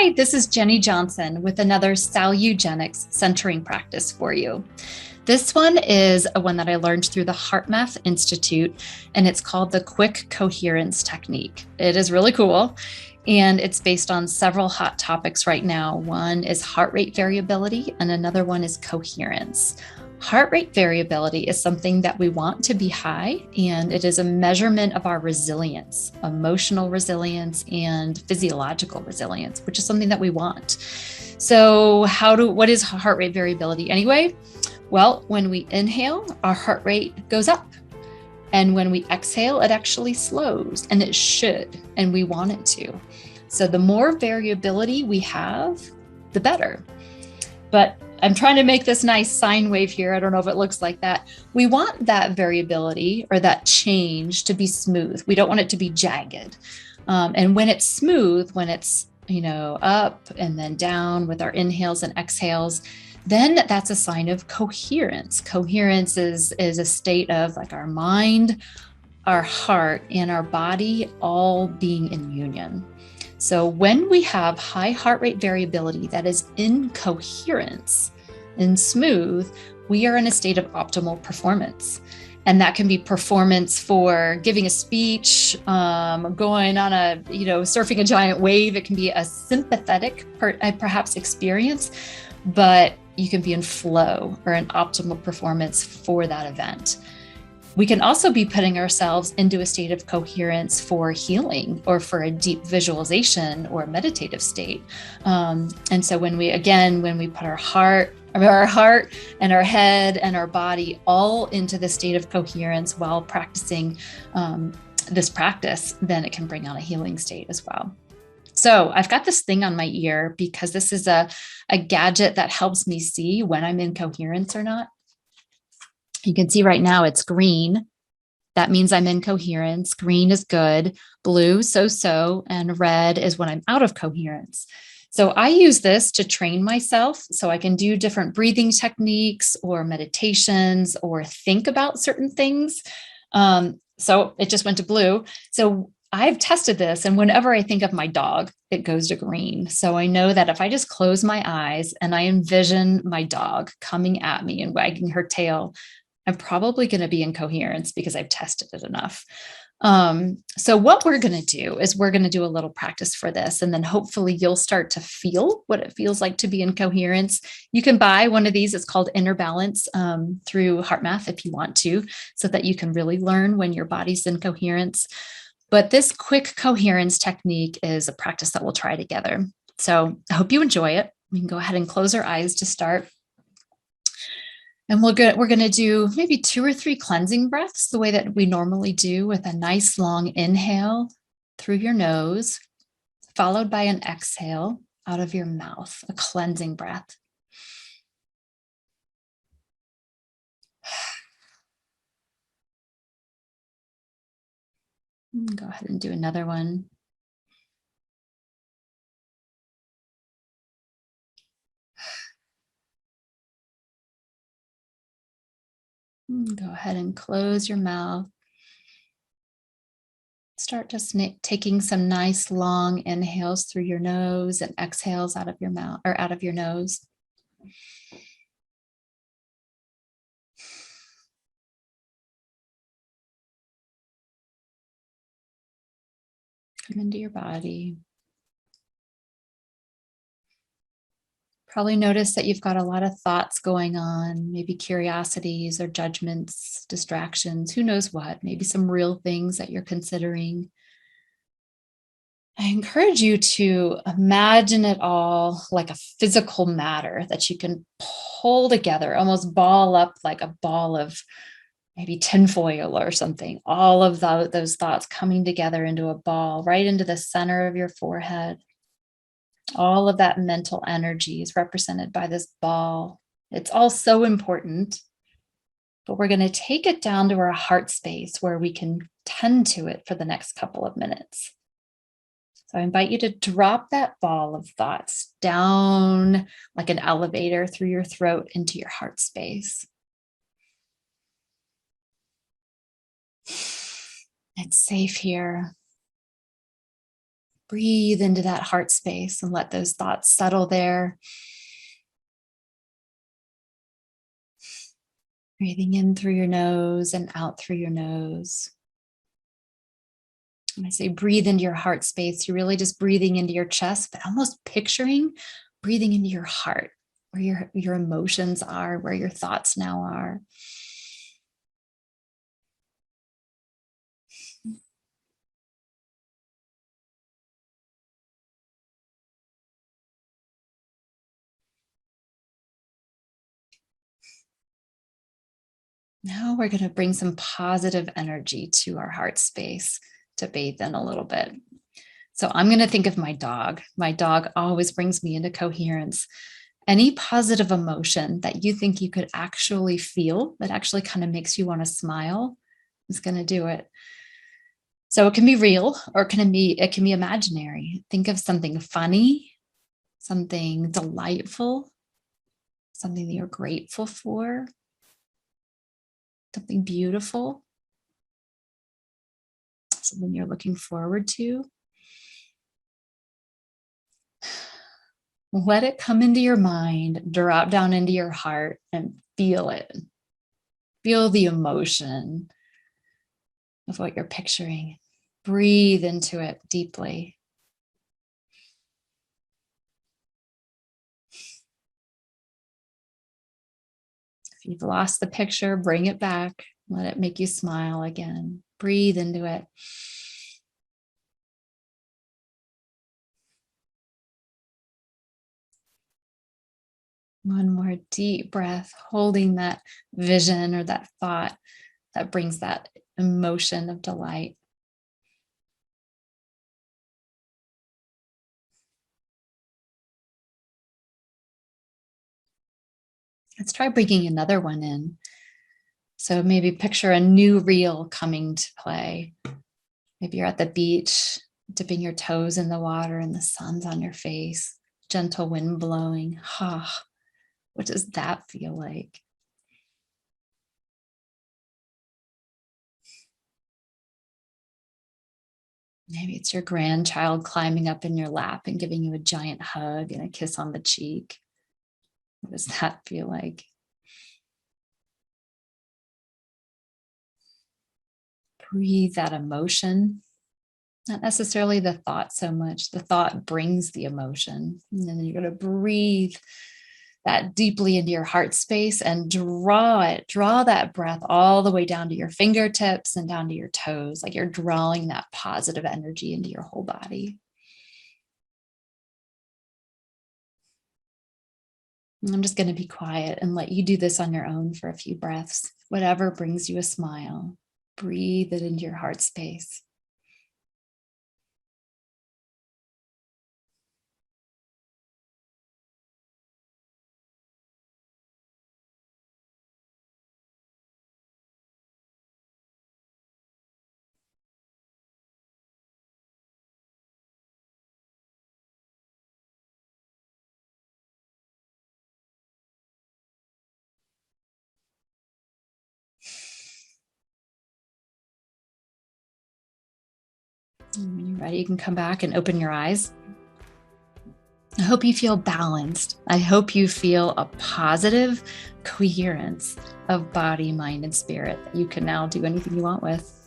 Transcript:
Hi, this is Jenny Johnson with another Salugenics centering practice for you. This one is one that I learned through the HeartMath Institute, and it's called the Quick Coherence Technique. It is really cool, and it's based on several hot topics right now. One is heart rate variability, and another one is coherence. Heart rate variability is something that we want to be high, and it is a measurement of our resilience, emotional resilience and physiological resilience, which is something that we want. So what is heart rate variability anyway? Well, when we inhale, our heart rate goes up. And when we exhale, it actually slows, and it should, and we want it to. So the more variability we have, the better. But I'm trying to make this nice sine wave here. I don't know if it looks like that. We want that variability or that change to be smooth. We don't want it to be jagged. And when it's smooth, when it's, up and then down with our inhales and exhales, then that's a sign of coherence. Coherence is a state of like our mind, our heart, and our body all being in union. So when we have high heart rate variability that is in coherence and smooth, we are in a state of optimal performance. And that can be performance for giving a speech, going on surfing a giant wave. It can be a sympathetic perhaps experience, but you can be in flow or an optimal performance for that event. We can also be putting ourselves into a state of coherence for healing or for a deep visualization or meditative state. And so when we put our heart and our head and our body all into the state of coherence while practicing this practice, then it can bring on a healing state as well. So I've got this thing on my ear because this is a gadget that helps me see when I'm in coherence or not. You can see right now it's green. That means I'm in coherence. Green is good, blue, so, and red is when I'm out of coherence. So I use this to train myself so I can do different breathing techniques or meditations or think about certain things. So it just went to blue. So I've tested this, and whenever I think of my dog, it goes to green. So I know that if I just close my eyes and I envision my dog coming at me and wagging her tail, I'm probably going to be in coherence because I've tested it enough. So what we're going to do is we're going to do a little practice for this, and then hopefully you'll start to feel what it feels like to be in coherence. You can buy one of these. It's called Inner Balance through HeartMath if you want to, so that you can really learn when your body's in coherence. But this quick coherence technique is a practice that we'll try together. So I hope you enjoy it. We can go ahead and close our eyes to start. And we're going to do maybe 2 or 3 cleansing breaths the way that we normally do, with a nice long inhale through your nose, followed by an exhale out of your mouth, a cleansing breath. Go ahead and do another one. Go ahead and close your mouth. Start just taking some nice long inhales through your nose and exhales out of your mouth or out of your nose. Come into your body. Probably notice that you've got a lot of thoughts going on, maybe curiosities or judgments, distractions, who knows what, maybe some real things that you're considering. I encourage you to imagine it all like a physical matter that you can pull together, almost ball up like a ball of maybe tinfoil or something. All of those thoughts coming together into a ball right into the center of your forehead. All of that mental energy is represented by this ball. It's all so important, but we're going to take it down to our heart space where we can tend to it for the next couple of minutes. So I invite you to drop that ball of thoughts down like an elevator through your throat into your heart space. It's safe here. Breathe into that heart space and let those thoughts settle there. Breathing in through your nose and out through your nose. When I say breathe into your heart space, you're really just breathing into your chest, but almost picturing breathing into your heart, where your emotions are, where your thoughts now are. Now we're going to bring some positive energy to our heart space to bathe in a little bit. So I'm going to think of my dog. My dog always brings me into coherence. Any positive emotion that you think you could actually feel that actually kind of makes you want to smile is going to do it. So it can be real or it can be imaginary. Think of something funny, something delightful, something that you're grateful for, something beautiful, something you're looking forward to. Let it come into your mind, drop down into your heart, and feel it. Feel the emotion of what you're picturing. Breathe into it deeply. If you've lost the picture, bring it back. Let it make you smile again. Breathe into it. One more deep breath, holding that vision or that thought that brings that emotion of delight. Let's try bringing another one in. So maybe picture a new reel coming to play. Maybe you're at the beach, dipping your toes in the water and the sun's on your face, gentle wind blowing. What does that feel like? Maybe it's your grandchild climbing up in your lap and giving you a giant hug and a kiss on the cheek. What does that feel like? Breathe that emotion, not necessarily the thought so much. The thought brings the emotion. And then you're going to breathe that deeply into your heart space and draw that breath all the way down to your fingertips and down to your toes, like you're drawing that positive energy into your whole body. And I'm just going to be quiet and let you do this on your own for a few breaths. Whatever brings you a smile, breathe it into your heart space. And when you're ready, you can come back and open your eyes. I hope you feel balanced. I hope you feel a positive coherence of body, mind, and spirit that you can now do anything you want with.